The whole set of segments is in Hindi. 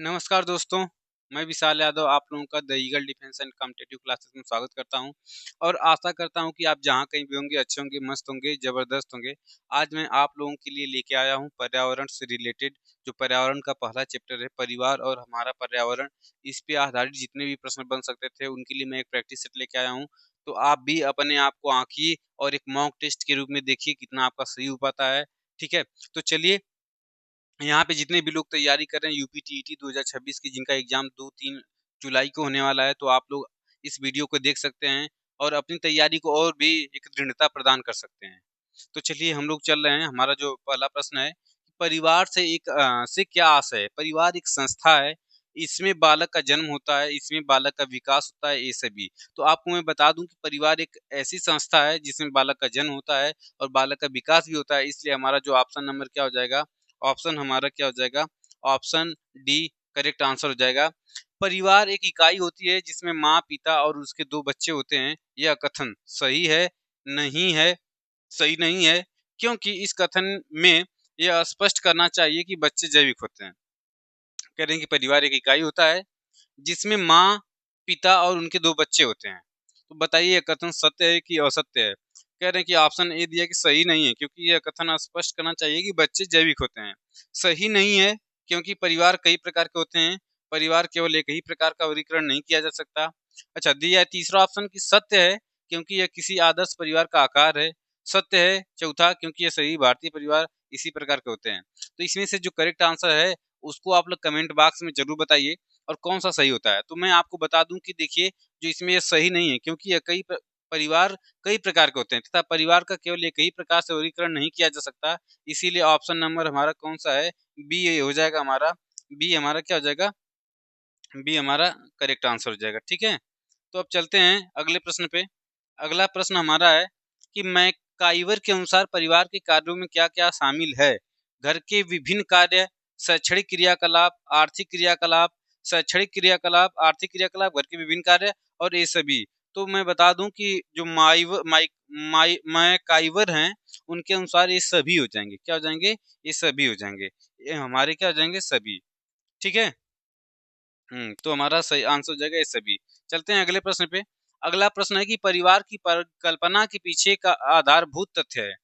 नमस्कार दोस्तों, मैं विशाल यादव आप लोगों का the eagle defence and competitive classes में स्वागत करता हूं और आशा करता हूं कि आप जहां कहीं भी होंगे अच्छे होंगे, मस्त होंगे, ज़बरदस्त होंगे। आज मैं आप लोगों के लिए लेके आया हूं पर्यावरण से रिलेटेड जो पर्यावरण का पहला चैप्टर है परिवार और हमारा पर्यावरण। इस पे आधारित जितने भी प्रश्न बन सकते थे उनके लिए मैं एक प्रैक्टिस सेट लेके आया हूँ। तो आप भी अपने आप को आंकिए और एक मॉक टेस्ट के रूप में देखिए कितना आपका सही हो पाता है। ठीक है, तो चलिए यहाँ पे जितने भी लोग तैयारी कर रहे हैं यूपी टीईटी 2026 की जिनका एग्जाम 2-3 जुलाई को होने वाला है, तो आप लोग इस वीडियो को देख सकते हैं और अपनी तैयारी को और भी एक दृढ़ता प्रदान कर सकते हैं। तो चलिए हम लोग चल रहे हैं। हमारा जो पहला प्रश्न है, परिवार से से क्या आशय है? परिवार एक संस्था है, इसमें बालक का जन्म होता है, इसमें बालक का विकास होता है, ये सभी। तो आपको मैं बता दूं कि परिवार एक ऐसी संस्था है जिसमें बालक का जन्म होता है और बालक का विकास भी होता है। इसलिए हमारा जो ऑप्शन नंबर क्या हो जाएगा, ऑप्शन हमारा क्या हो जाएगा, ऑप्शन डी करेक्ट आंसर हो जाएगा। परिवार एक इकाई होती है जिसमें माँ पिता और उसके 2 बच्चे होते हैं। यह कथन सही है? नहीं है? सही नहीं है, क्योंकि इस कथन में यह स्पष्ट करना चाहिए कि बच्चे जैविक होते हैं। कह रहे हैं कि परिवार एक इकाई होता है जिसमें माँ पिता और उनके 2 बच्चे होते हैं। तो बताइए यह कथन सत्य है कि असत्य है? कह रहे हैं कि ऑप्शन ए दिया कि सही नहीं है, क्योंकि यह कथन स्पष्ट करना चाहिए कि बच्चे जैविक होते हैं। सही नहीं है, क्योंकि परिवार कई प्रकार के होते हैं, परिवार केवल एक ही प्रकार का वर्गीकरण नहीं किया जा सकता। अच्छा, दिया है तीसरा ऑप्शन कि सत्य है, क्योंकि यह किसी आदर्श परिवार का आकार है। सत्य है चौथा, क्योंकि यह सही भारतीय परिवार इसी प्रकार के होते हैं। तो इसमें से जो करेक्ट आंसर है उसको आप लोग कमेंट बॉक्स में जरूर बताइए और कौन सा सही होता है। तो मैं आपको बता दूं कि देखिए, जो इसमें ये सही नहीं है, क्योंकि यह परिवार कई प्रकार के होते हैं तथा परिवार का केवल एक ही प्रकार से वर्गीकरण नहीं किया जा सकता। इसीलिए ऑप्शन नंबर हमारा कौन सा है, बी हो जाएगा हमारा। बी हमारा क्या हो जाएगा, बी हमारा करेक्ट आंसर हो जाएगा। ठीक है, तो अब चलते हैं अगले प्रश्न पे। अगला प्रश्न हमारा है कि मैकाइवर के अनुसार परिवार के कार्यों में क्या क्या शामिल है? घर के विभिन्न कार्य, शैक्षणिक क्रियाकलाप, आर्थिक क्रियाकलाप, शैक्षणिक क्रियाकलाप, आर्थिक क्रियाकलाप, घर के विभिन्न कार्य और ये सभी। तो मैं बता दूं कि जो मैकाइवर हैं उनके अनुसार ये सभी हो जाएंगे। क्या हो जाएंगे? ये सभी हो जाएंगे। ये हमारे क्या हो जाएंगे? सभी। ठीक है, तो हमारा सही आंसर हो जाएगा ये सभी। चलते हैं अगले प्रश्न पे। अगला प्रश्न है कि परिवार की परिकल्पना के पीछे का आधारभूत तथ्य है।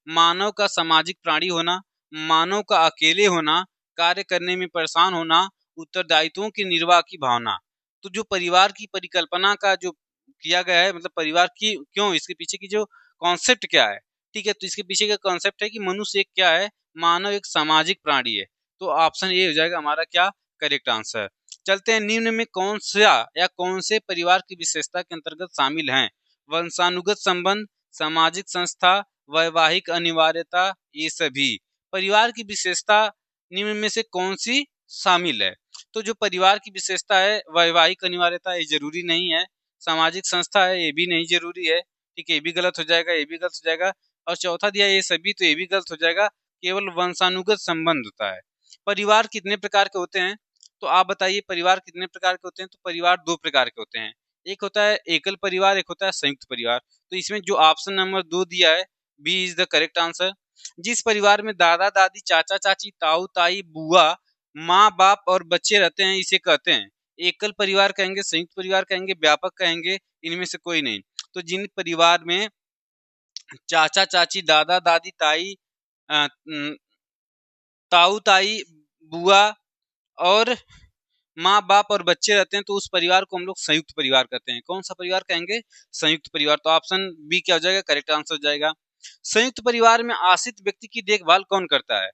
मानव का सामाजिक प्राणी होना, मानव का अकेले होना, कार्य करने में परेशान होना, उत्तरदायित्वों के निर्वाह की भावना। तो जो परिवार की परिकल्पना का जो किया गया है, मतलब परिवार की क्यों, इसके पीछे की जो कॉन्सेप्ट क्या है। ठीक है, तो इसके पीछे का कॉन्सेप्ट है कि मनुष्य एक क्या है, मानव एक सामाजिक प्राणी है। तो ऑप्शन ए हो जाएगा हमारा क्या करेक्ट आंसर। चलते हैं, निम्न में कौन सा या कौन से परिवार की विशेषता के अंतर्गत शामिल हैं? वंशानुगत संबंध, सामाजिक संस्था, वैवाहिक अनिवार्यता, ये सभी। परिवार की विशेषता निम्न में से कौन सी शामिल है? तो जो परिवार की विशेषता है, वैवाहिक अनिवार्यता ये जरूरी नहीं है, सामाजिक संस्था है ये भी नहीं जरूरी है। ठीक है, ये भी गलत हो जाएगा, ये भी गलत हो जाएगा। और चौथा दिया ये सभी, तो ये भी गलत हो जाएगा। केवल वंशानुगत संबंध होता है। परिवार कितने प्रकार के होते हैं? तो आप बताइए परिवार कितने प्रकार के होते हैं? तो परिवार 2 प्रकार के होते हैं। एक होता है एकल परिवार, एक होता है संयुक्त परिवार। तो इसमें जो ऑप्शन नंबर 2 दिया है, b is the correct answer. जिस परिवार में दादा दादी, चाचा चाची, ताऊ ताई, बुआ, माँ बाप और बच्चे रहते हैं, इसे कहते हैं एकल परिवार कहेंगे, संयुक्त परिवार कहेंगे, व्यापक कहेंगे, इनमें से कोई नहीं। तो जिन परिवार में चाचा चाची, दादा दादी, ताऊ ताई, बुआ और माँ बाप और बच्चे रहते हैं, तो उस परिवार को हम लोग संयुक्त परिवार कहते हैं। कौन सा परिवार कहेंगे? संयुक्त परिवार। तो ऑप्शन बी क्या हो जाएगा, करेक्ट आंसर हो जाएगा। संयुक्त परिवार में आश्रित व्यक्ति की देखभाल कौन करता है?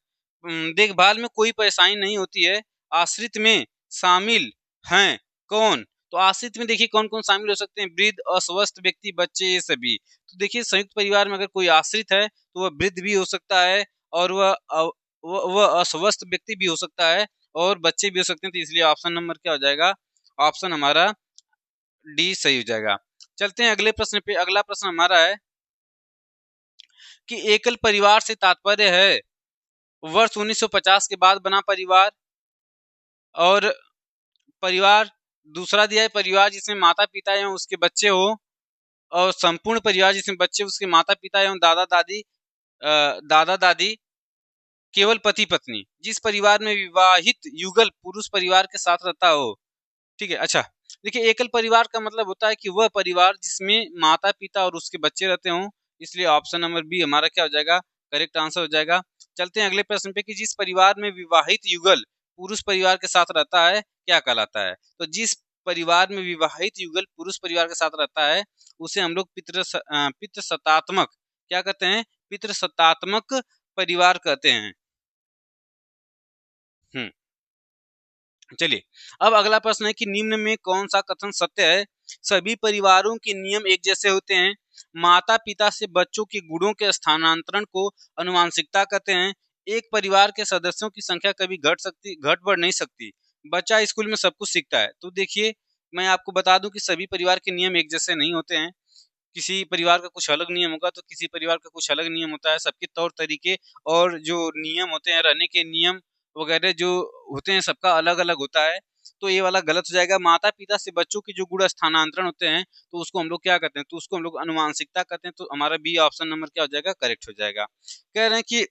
देखभाल में कोई परेशानी नहीं होती है। आश्रित में शामिल हैं कौन? तो आश्रित में देखिए कौन कौन शामिल हो सकते हैं, वृद्ध, अस्वस्थ व्यक्ति, बच्चे, ये सभी। तो देखिए संयुक्त परिवार में अगर कोई आश्रित है तो वह वृद्ध भी हो सकता है और वह अस्वस्थ व्यक्ति भी हो सकता है और बच्चे भी हो सकते हैं। तो इसलिए ऑप्शन नंबर क्या हो जाएगा, ऑप्शन हमारा डी सही हो जाएगा। चलते हैं अगले प्रश्न पे। अगला प्रश्न हमारा है कि एकल परिवार से तात्पर्य है वर्ष 1950 के बाद बना परिवार, और परिवार दूसरा दिया है परिवार जिसमें माता पिता एवं उसके बच्चे हो, और संपूर्ण परिवार जिसमें बच्चे उसके माता पिता एवं दादा दादी, केवल पति पत्नी, जिस परिवार में विवाहित युगल पुरुष परिवार के साथ रहता हो। ठीक है। अच्छा, देखिए एकल परिवार का मतलब होता है कि वह परिवार जिसमें माता पिता और उसके बच्चे रहते हों, इसलिए ऑप्शन नंबर बी हमारा क्या हो जाएगा, करेक्ट आंसर हो जाएगा। चलते हैं अगले प्रश्न पे कि जिस परिवार में विवाहित युगल पुरुष परिवार के साथ रहता है क्या कहलाता है। तो जिस परिवार में विवाहित युगल पुरुष परिवार के साथ रहता है उसे हम लोग पितृसत्तात्मक क्या कहते हैं, पितृसत्तात्मक परिवार कहते हैं। चलिए, अब अगला प्रश्न है कि निम्न में कौन सा कथन सत्य है। सभी परिवारों के नियम एक जैसे होते हैं। माता पिता से बच्चों के गुणों के स्थानांतरण को अनुवांशिकता कहते हैं। एक परिवार के सदस्यों की संख्या कभी घट बढ़ नहीं सकती। बच्चा स्कूल में सब कुछ सीखता है। तो देखिए, मैं आपको बता दूं कि सभी परिवार के नियम एक जैसे नहीं होते हैं। किसी परिवार का कुछ अलग नियम होगा तो किसी परिवार का कुछ अलग नियम होता है। सबके तौर तरीके और जो नियम होते हैं, रहने के नियम वगैरह जो होते हैं, सबका अलग अलग होता है। तो ये वाला गलत हो जाएगा। माता पिता से बच्चों के जो गुण स्थानांतरण होते हैं तो उसको हम लोग क्या कहते हैं, तो उसको हम लोग अनुवांशिकता कहते हैं। तो हमारा बी ऑप्शन नंबर क्या हो जाएगा, करेक्ट हो जाएगा। कह रहे हैं कि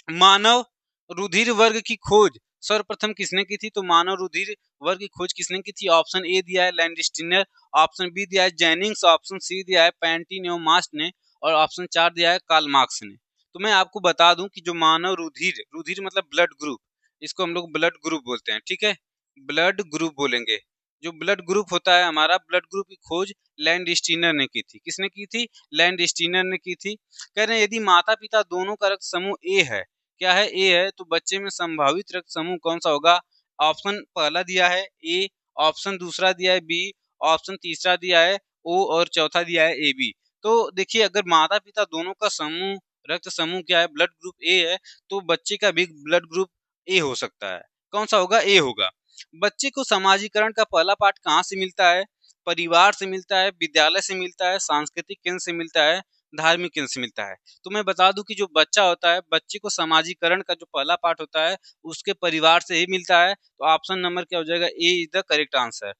मानव रुधिर वर्ग की खोज सर्वप्रथम किसने की थी। तो मानव रुधिर वर्ग की खोज किसने की थी। ऑप्शन ए दिया है लैंडस्टीनर, ऑप्शन बी दिया है जेनिंग्स, ऑप्शन सी दिया है पेंटिन्यूमास्ट ने, और ऑप्शन 4 दिया है कार्ल मार्क्स ने। तो मैं आपको बता दूं कि जो मानव रुधिर, रुधिर मतलब ब्लड ग्रुप, इसको हम लोग ब्लड ग्रुप बोलते हैं। ठीक है, ब्लड ग्रुप बोलेंगे। जो ब्लड ग्रुप होता है हमारा, ब्लड ग्रुप की खोज लैंडस्टीनर ने की थी। किसने की थी, लैंडस्टीनर ने की थी। कह रहे हैं यदि माता पिता दोनों का रक्त समूह ए है, क्या है, ए है, तो बच्चे में संभावित रक्त समूह कौन सा होगा। ऑप्शन पहला दिया है ए, ऑप्शन दूसरा दिया है बी, ऑप्शन तीसरा दिया है ओ, और चौथा दिया है ए बी। तो देखिए, अगर माता पिता दोनों का समूह, रक्त समूह क्या है, ब्लड ग्रुप ए है, तो बच्चे का भी ब्लड ग्रुप ए हो सकता है। कौन सा होगा, ए होगा। बच्चे को समाजीकरण का पहला पाठ कहाँ से मिलता है। परिवार से मिलता है, विद्यालय से मिलता है, सांस्कृतिक केंद्र से मिलता है, धार्मिक केंद्र से मिलता है। तो मैं बता दूं कि जो बच्चा होता है, बच्चे को समाजीकरण का जो पहला पाठ होता है उसके परिवार से ही मिलता है। तो ऑप्शन नंबर क्या हो जाएगा, ए इज द करेक्ट आंसर।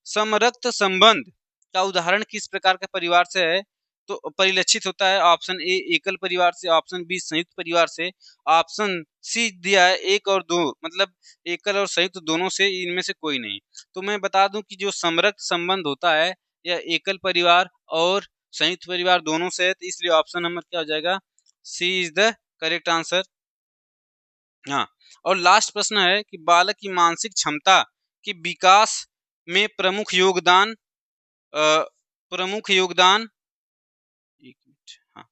समरक्त संबंध का उदाहरण किस प्रकार के परिवार से है। तो परिलक्षित होता है ऑप्शन ए एकल परिवार से, ऑप्शन बी संयुक्त परिवार से, ऑप्शन सी दिया है एक और दो, मतलब एकल और संयुक्त दोनों से, इनमें से कोई नहीं। तो मैं बता दूं कि जो समरक्त संबंध होता है यह एकल परिवार और संयुक्त परिवार दोनों से है। तो इसलिए ऑप्शन नंबर क्या हो जाएगा, सी इज द करेक्ट आंसर। हाँ, और लास्ट प्रश्न है कि बालक की मानसिक क्षमता के विकास में प्रमुख योगदान, एक मिनट, हाँ,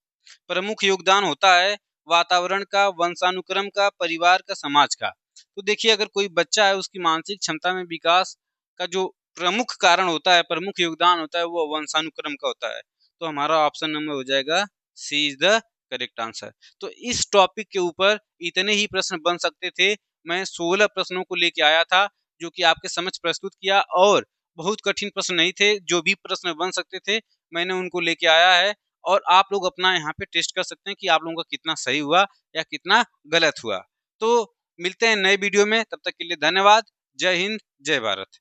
प्रमुख योगदान होता है वातावरण का, वंशानुक्रम का, परिवार का, समाज का। तो देखिए, अगर कोई बच्चा है उसकी मानसिक क्षमता में विकास का जो प्रमुख कारण होता है, प्रमुख योगदान होता है, वो वंशानुक्रम का होता है। तो हमारा ऑप्शन नंबर हो जाएगा सी इज द करेक्ट आंसर। तो इस टॉपिक के ऊपर इतने ही प्रश्न बन सकते थे। मैं 16 प्रश्नों को लेके आया था जो कि आपके समक्ष प्रस्तुत किया, और बहुत कठिन प्रश्न नहीं थे। जो भी प्रश्न बन सकते थे मैंने उनको लेके आया है, और आप लोग अपना यहाँ पे टेस्ट कर सकते हैं कि आप लोगों का कितना सही हुआ या कितना गलत हुआ। तो मिलते हैं नए वीडियो में, तब तक के लिए धन्यवाद। जय हिंद, जय भारत।